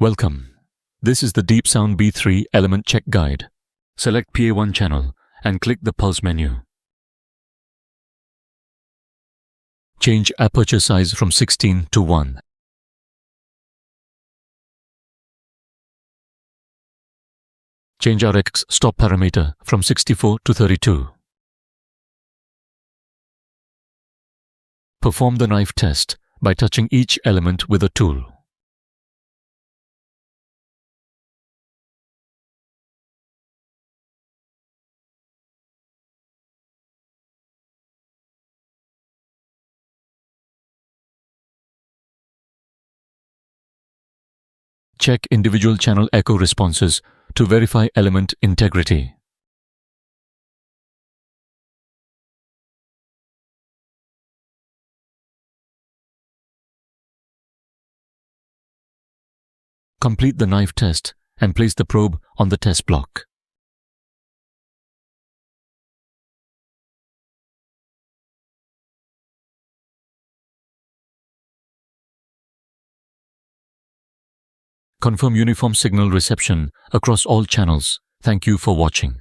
Welcome. This is the DEEPSOUND B3 Element Check Guide. Select PA1 channel and click the Pulse menu. Change aperture size from 16 to 1. Change RX stop parameter from 64 to 32. Perform the knife test by touching each element with a tool. Check individual channel echo responses to verify element integrity. Complete the knife test and place the probe on the test block. Confirm uniform signal reception across all channels. Thank you for watching.